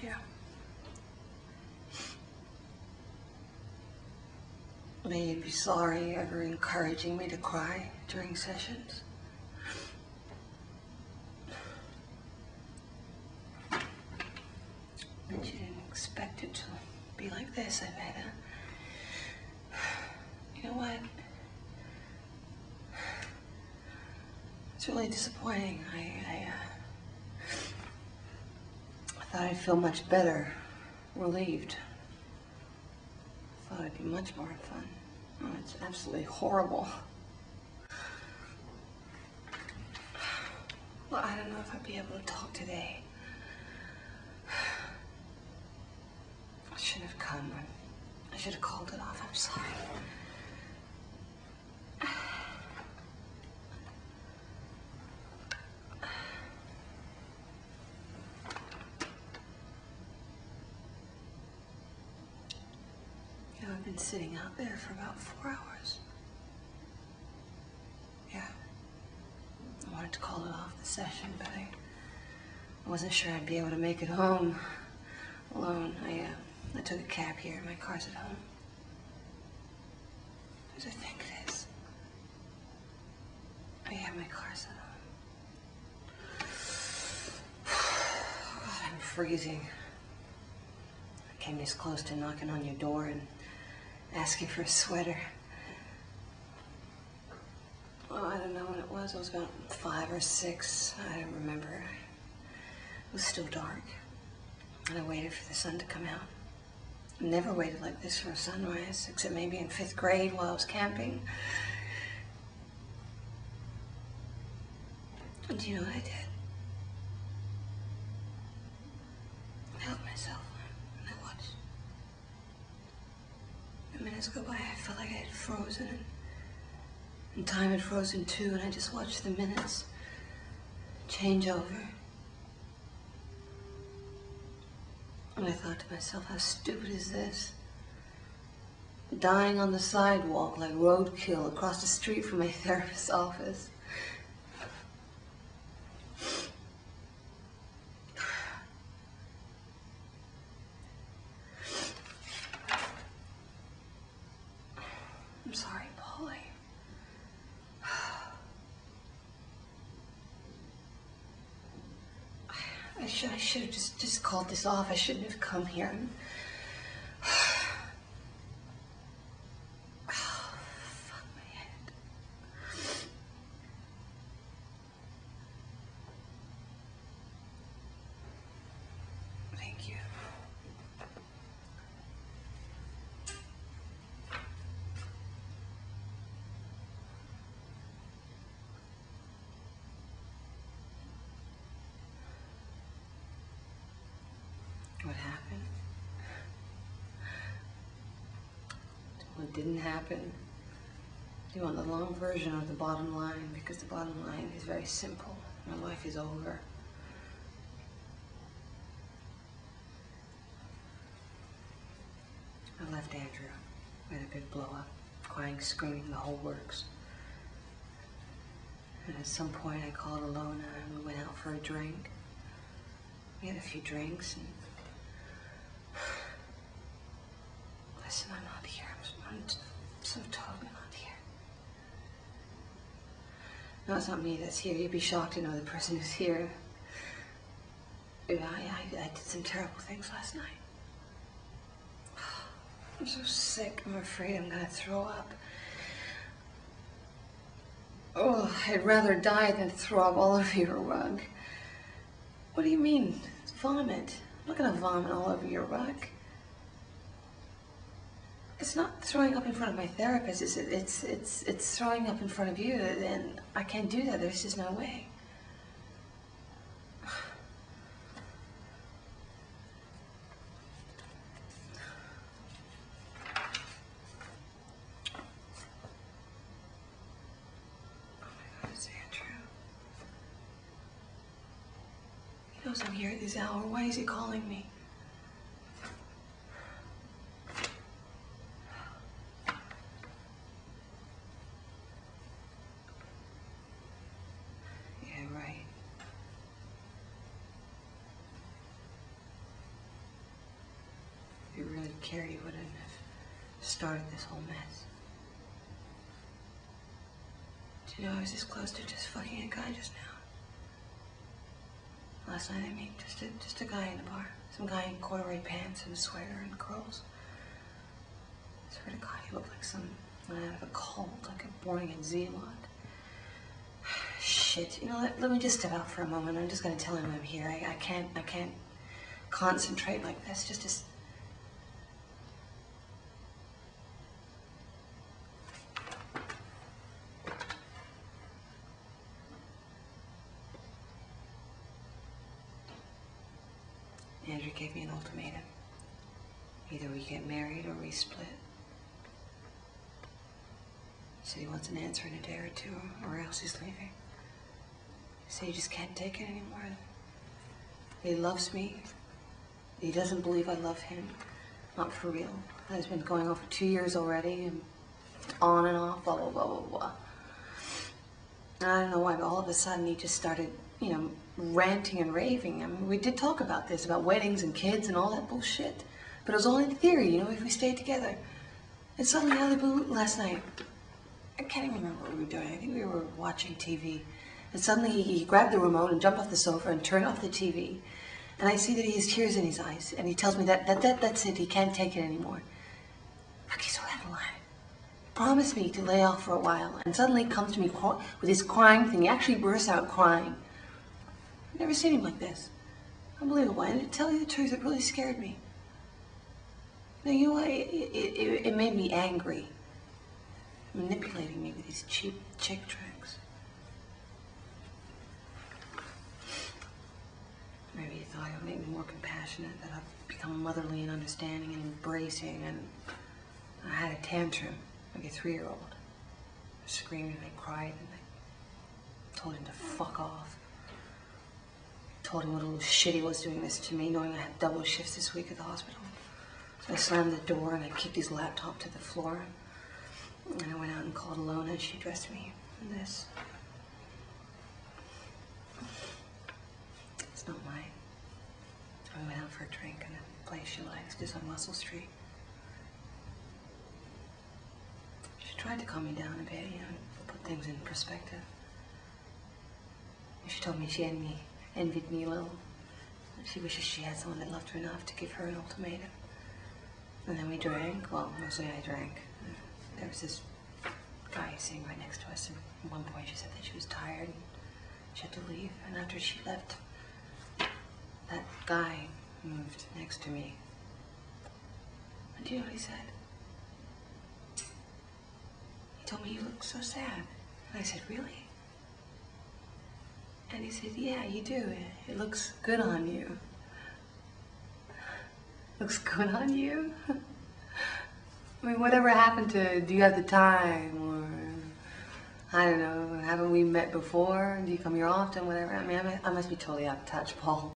you. May you be sorry ever encouraging me to cry during sessions. But you didn't expect it to be like this, I bet, huh? You know what? It's really disappointing. I thought I'd feel much better, relieved. I thought it'd be much more fun. Oh, it's absolutely horrible. Well, I don't know if I'd be able to talk today. I shouldn't have come. I should have called it off. I'm sorry. I've been sitting out there for about 4 hours. Yeah. I wanted to call it off the session, but I wasn't sure I'd be able to make it home alone. I took a cab here. My car's at home. Who do I think it is? Oh yeah, my car's at home. Oh, God, I'm freezing. I came this close to knocking on your door and asking for a sweater. Oh, I don't know when it was. It was about 5 or 6. I don't remember. It was still dark. And I waited for the sun to come out. I never waited like this for a sunrise, except maybe in 5th grade while I was camping. And do you know what I did? I helped myself. And I watched. The minutes go by, I felt like I had frozen. And time had frozen too, and I just watched the minutes change over. And I thought to myself, how stupid is this? Dying on the sidewalk like roadkill across the street from my therapist's office. I'm sorry, Polly. I should have just called this off. I shouldn't have come here. Fuck my head. Thank you. What happened? What didn't happen? You want the long version of the bottom line, because the bottom line is very simple. My life is over. I left Andrew. We had a big blow up, crying, screaming, the whole works. And at some point I called Alona and we went out for a drink. We had a few drinks and... Listen, I'm not here. I'm so totally not here. No, it's not me that's here. You'd be shocked to know the person who's here. Yeah, I did some terrible things last night. I'm so sick. I'm afraid I'm gonna throw up. Oh, I'd rather die than throw up all over your rug. What do you mean? It's vomit. I'm not gonna vomit all over your rug. It's not throwing up in front of my therapist. It's throwing up in front of you, and I can't do that. There's just no way. He knows I'm here at this hour. Why is he calling me? Yeah, right. cared, he wouldn't have started this whole mess. Do you know I was this close to just fucking a guy just now? Last night, I mean, just a guy in the bar. Some guy in corduroy pants and a sweater and curls. I swear to God, he looked like some out of a cult, like a born-again Zealot. Shit, you know, let me just step out for a moment. I'm just gonna tell him I'm here. I can't concentrate like this. Just Andrew gave me an ultimatum. Either we get married or we split. He said he wants an answer in a day or two, or else he's leaving. He said he just can't take it anymore. He loves me. He doesn't believe I love him. Not for real. That has been going on for 2 years already, and on and off, blah, blah, blah, blah, blah. And I don't know why, but all of a sudden he just started, you know, ranting and raving. I mean, we did talk about this, about weddings and kids and all that bullshit. But it was only in theory, you know, if we stayed together. And suddenly, out of the blue, last night, I can't even remember what we were doing. I think we were watching TV. And suddenly he grabbed the remote and jumped off the sofa and turned off the TV. And I see that he has tears in his eyes. And he tells me that's it, he can't take it anymore. Fuck, he's so out of line. He promised me to lay off for a while. And suddenly he comes to me with his crying thing. He actually bursts out crying. I've never seen him like this. Unbelievable. And to tell you the truth, it really scared me. Now, you know, it made me angry. Manipulating me with these cheap chick tricks. Maybe he thought it would make me more compassionate, that I'd become motherly and understanding and embracing, and I had a tantrum, like a 3-year-old. I screamed and I cried and I told him to fuck off. Told him what a little shit he was doing this to me, knowing I had double shifts this week at the hospital. So I slammed the door and I kicked his laptop to the floor. And I went out and called Alona, and she dressed me in this. It's not mine. I went out for a drink in a place she likes, just on Russell Street. She tried to calm me down a bit, you know, put things in perspective. She told me she envied me a little. She wishes she had someone that loved her enough to give her an ultimatum. And then we drank. Well, mostly I drank. There was this guy sitting right next to us, and at one point she said that she was tired and she had to leave. And after she left, that guy moved next to me. And do you know what he said? He told me, "You look so sad." And I said, "Really?" And he said, "Yeah, you do. It looks good on you." Looks good on you? I mean, whatever happened to, do you have the time, or, I don't know, haven't we met before? Do you come here often, whatever? I mean, I must be totally out of touch, Paul.